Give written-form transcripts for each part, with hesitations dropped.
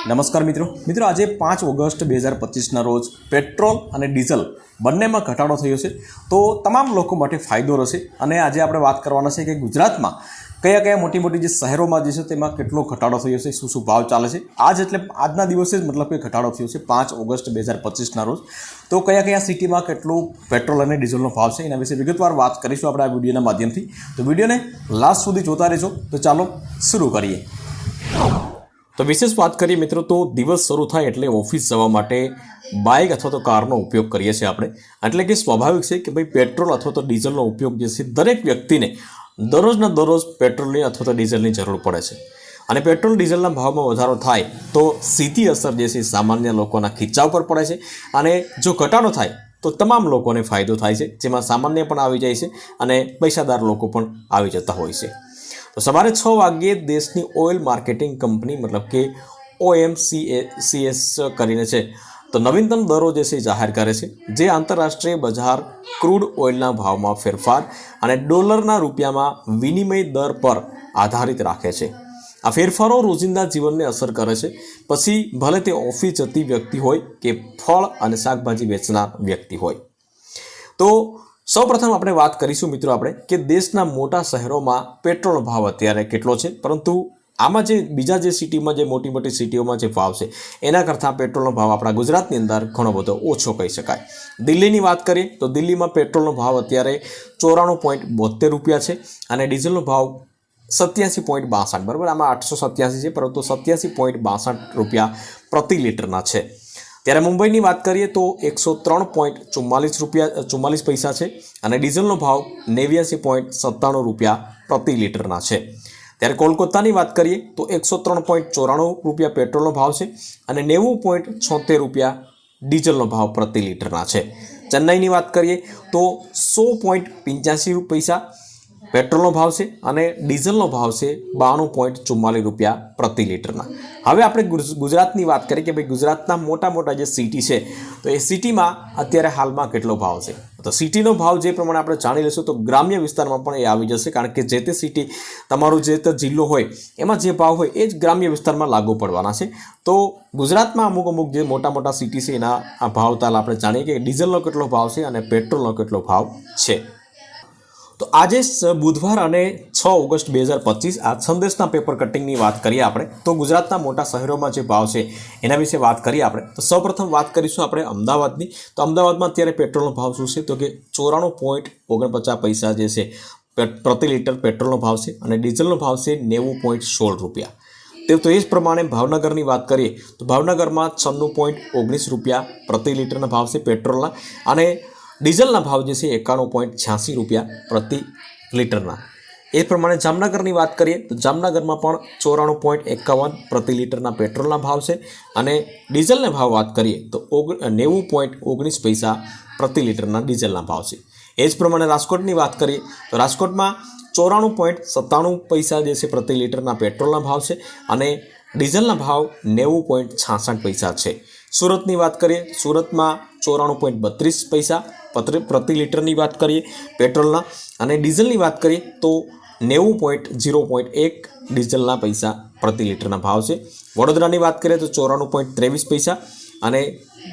નમસ્કાર મિત્રો આજે 5 ઓગસ્ટ 2025ના રોજ પેટ્રોલ અને ડીઝલ બંનેમાં ઘટાડો થયો છે તો તમામ લોકો માટે ફાયદો રહેશે અને આજે આપણે વાત કરવાના છે કે ગુજરાતમાં કયા મોટી જે શહેરોમાં જે છે તેમાં કેટલો ઘટાડો થયો છે શું ભાવ ચાલે છે આજના દિવસે જ મતલબ કે ઘટાડો થયો છે 5 ઓગસ્ટ 2025ના રોજ તો કયા સિટીમાં કેટલું પેટ્રોલ અને ડીઝલનો ભાવ છે એના વિશે વિગતવાર વાત કરીશું આપણે આ વિડીયોના માધ્યમથી તો વિડીયોને લાસ્ટ સુધી જોતા રહેજો તો ચાલો શરૂ કરીએ। તો વિશેષ વાત કરીએ મિત્રો તો દિવસ શરૂ થાય એટલે ઓફિસ જવા માટે બાઇક અથવા તો કારનો ઉપયોગ કરીએ છીએ આપણે એટલે કે સ્વાભાવિક છે કે ભાઈ પેટ્રોલ અથવા તો ડીઝલનો ઉપયોગ જે છે દરેક વ્યક્તિને દરરોજના દરરોજ પેટ્રોલની અથવા તો ડીઝલની જરૂર પડે છે અને પેટ્રોલ ડીઝલના ભાવમાં વધારો થાય તો સીધી અસર જે છે સામાન્ય લોકોના ખીચા ઉપર પડે છે અને જો ઘટાડો થાય તો તમામ લોકોને ફાયદો થાય છે જેમાં સામાન્ય પણ આવી જાય છે અને પૈસાદાર લોકો પણ આવી જતા હોય છે। तो सवारे 6 वाग्ये देशनी ऑयल मार्केटिंग कंपनी मतलब के OMCS करीने छे तो नवीनतम दरों जैसे जाहिर करे छे जे आंतरराष्ट्रीय बजार क्रूड ऑयलना भावमां फेरफार अने डॉलरना रूपियामां विनिमय दर पर आधारित राखे छे। आ फेरफारो रोजिंदा जीवनने असर करे छे पछी भले ते ऑफिस जती व्यक्ति होय के फळ अने शाकभाजी वेचनार व्यक्ति होय। तो सौ प्रथम આપણે વાત કરીશું મિત્રો આપણે કે દેશના મોટા શહેરોમાં પેટ્રોલનો ભાવ અત્યારે કેટલો છે પરંતુ આમાં જે બીજા જે સિટીમાં જે મોટી સિટીઓમાં જે ભાવ છે એના કરતાં પેટ્રોલનો ભાવ આપણા ગુજરાતની અંદર ઘણો બધો ઓછો કહી શકાય। દિલ્હીની વાત કરીએ તો દિલ્હીમાં પેટ્રોલનો ભાવ અત્યારે 94.72 રૂપિયા છે અને ડીઝલનો ભાવ 87.62 બરાબર આમાં 887 છે પરંતુ 87.62 રૂપિયા પ્રતિ લીટરના છે। ત્યારે મુંબઈની વાત કરીએ તો 103.44 પૈસા છે અને ડીઝલનો ભાવ 89.97 રૂપિયા પ્રતિ લીટરના છે। ત્યારે કોલકાતાની વાત કરીએ તો 103.94 રૂપિયા પેટ્રોલનો ભાવ છે અને 90.76 રૂપિયા ડીઝલનો ભાવ પ્રતિ લીટરના છે। ચેન્નઈની વાત કરીએ તો 100.85 પૈસા પેટ્રોલનો ભાવ છે અને ડીઝલનો ભાવ છે 92.44 રૂપિયા પ્રતિ લીટરના। હવે આપણે ગુજરાતની વાત કરીએ કે ભાઈ ગુજરાતના મોટા જે સિટી છે તો એ સિટીમાં અત્યારે હાલમાં કેટલો ભાવ છે તો સિટીનો ભાવ જે પ્રમાણે આપણે જાણી લઈશું તો ગ્રામ્ય વિસ્તારમાં પણ એ આવી જશે કારણ કે જે તે સિટી તમારું જે તે જિલ્લો હોય એમાં જે ભાવ હોય એ જ ગ્રામ્ય વિસ્તારમાં લાગુ પડવાના છે। તો ગુજરાતમાં અમુક જે મોટા સિટી છે એના આ ભાવ તાલ આપણે જાણીએ કે ડીઝલનો કેટલો ભાવ છે અને પેટ્રોલનો કેટલો ભાવ છે। तो आज बुधवार અને 6 ઓગસ્ટ 2025 આ સંદેશના પેપર કટિંગની વાત કરીએ આપણે તો ગુજરાતના મોટા શહેરોમાં જે ભાવ છે એના વિશે વાત કરીએ આપણે તો સૌપ્રથમ વાત કરીશું આપણે અમદાવાદની તો અમદાવાદમાં અત્યારે પેટ્રોલનો ભાવ શું છે તો કે 94.49 પૈસા જે છે પ્રતિ લીટર પેટ્રોલનો ભાવ છે અને ડીઝલનો ભાવ છે 90.16 રૂપિયા। તો એ જ પ્રમાણે ભાવનગરની વાત કરીએ તો ભાવનગરમાં 96.19 રૂપિયા પ્રતિ લીટરના ભાવ છે પેટ્રોલના અને ડીઝલના ભાવ જે છે 91.86 રૂપિયા પ્રતિ લીટરના। એ પ્રમાણે જામનગરની વાત કરીએ તો જામનગરમાં પણ 94.51 પ્રતિ લીટરના પેટ્રોલના ભાવ છે અને ડીઝલના ભાવ વાત કરીએ તો 90.19 પૈસા પ્રતિ લીટરના ડીઝલના ભાવ છે। એ જ પ્રમાણે રાજકોટની વાત કરીએ તો રાજકોટમાં 94.97 પૈસા જે છે પ્રતિ લીટરના પેટ્રોલના ભાવ છે અને ડીઝલના ભાવ 90.66 પૈસા છે। સુરતની વાત કરીએ સુરતમાં 94.32 પૈસા પ્રતિ લીટરની વાત કરીએ પેટ્રોલના અને ડીઝલની વાત કરીએ તો 90.01 ડીઝલના પૈસા પ્રતિ લીટરના ભાવ છે। વડોદરાની વાત કરીએ તો 94.23 પૈસા અને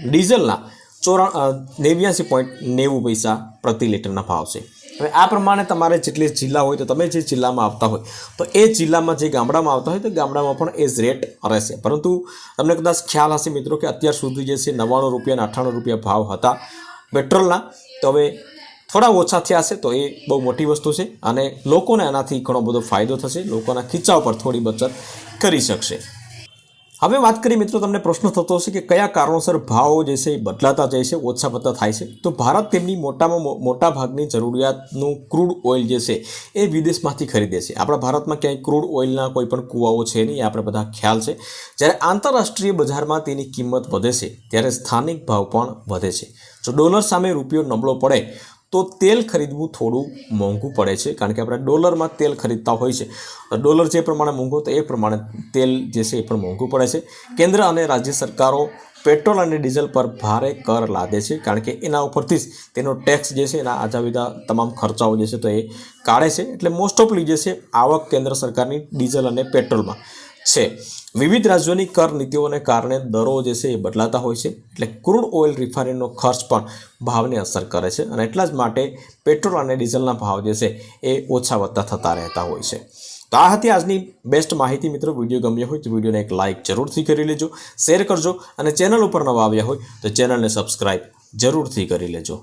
ડીઝલના 89.90 પૈસા પ્રતિ લીટરના ભાવ છે। હવે આ પ્રમાણે તમારે જેટલી જિલ્લા હોય તો તમે જે જિલ્લામાં આવતા હોય તો એ જિલ્લામાં જે ગામડામાં આવતા હોય તો ગામડામાં પણ એ જ રેટ રહેશે પરંતુ તમને કદાચ ખ્યાલ હશે મિત્રો કે અત્યાર સુધી જે છે 99 રૂપિયા અને 98 રૂપિયા ભાવ હતા પેટ્રોલના તો હવે થોડા ઓછા થયા છે તો એ બહુ મોટી વસ્તુ છે અને લોકોને આનાથી ઘણો બધો ફાયદો થશે લોકોના ખીચા ઉપર થોડી બચત કરી શકશે। હવે વાત કરીએ મિત્રો તમને પ્રશ્ન થતો હશે કે કયા કારણોસર ભાવો જે છે બદલાતા જાય છે ઓછા પડતા થાય છે તો ભારત તેમની મોટા ભાગની જરૂરિયાતનું ક્રૂડ ઓઇલ જે છે એ વિદેશમાંથી ખરીદે છે। આપણા ભારતમાં ક્યાંય ક્રૂડ ઓઇલના કોઈ પણ કૂવાઓ છે નહીં એ આપણે બધા ખ્યાલ છે। જ્યારે આંતરરાષ્ટ્રીય બજારમાં તેની કિંમત વધે છે ત્યારે સ્થાનિક ભાવ પણ વધે છે। જો ડોલર સામે રૂપિયો નબળો પડે તો તેલ ખરીદવું થોડું મોંઘું પડે છે કારણ કે આપણે ડોલરમાં તેલ ખરીદતા હોય છે ડોલર જે પ્રમાણે મોંઘું તો એ પ્રમાણે તેલ જે છે એ પણ મોંઘું પડે છે। કેન્દ્ર અને રાજ્ય સરકારો પેટ્રોલ અને ડીઝલ પર ભારે કર લાદે છે કારણ કે એના ઉપરથી જ તેનો ટેક્સ જે છે એના આજાવિદા તમામ ખર્ચાઓ જે છે તો એ કાઢે છે એટલે મોસ્ટ ઓફલી જે છે આવક કેન્દ્ર સરકારની ડીઝલ અને પેટ્રોલમાં છે। વિવિધ રાજ્યોની કર નીતિઓને કારણે દરો જે છે એ બદલાતા હોય છે, એટલે ક્રૂડ ઓઇલ રિફાઇનરીનો ખર્ચ પણ ભાવને અસર કરે છે અને એટલા જ માટે પેટ્રોલ અને ડીઝલના ભાવ જે છે એ ઓછા વધતા થતા રહેતા હોય છે। તો આ હતી આજની બેસ્ટ માહિતી મિત્રો। વિડીયો ગમ્યો હોય તો વિડીયોને એક લાઇક જરૂરથી કરી લેજો, શેર કરજો અને ચેનલ ઉપર નવા આવ્યા હોય તો ચેનલને સબસ્ક્રાઇબ જરૂરથી કરી લેજો।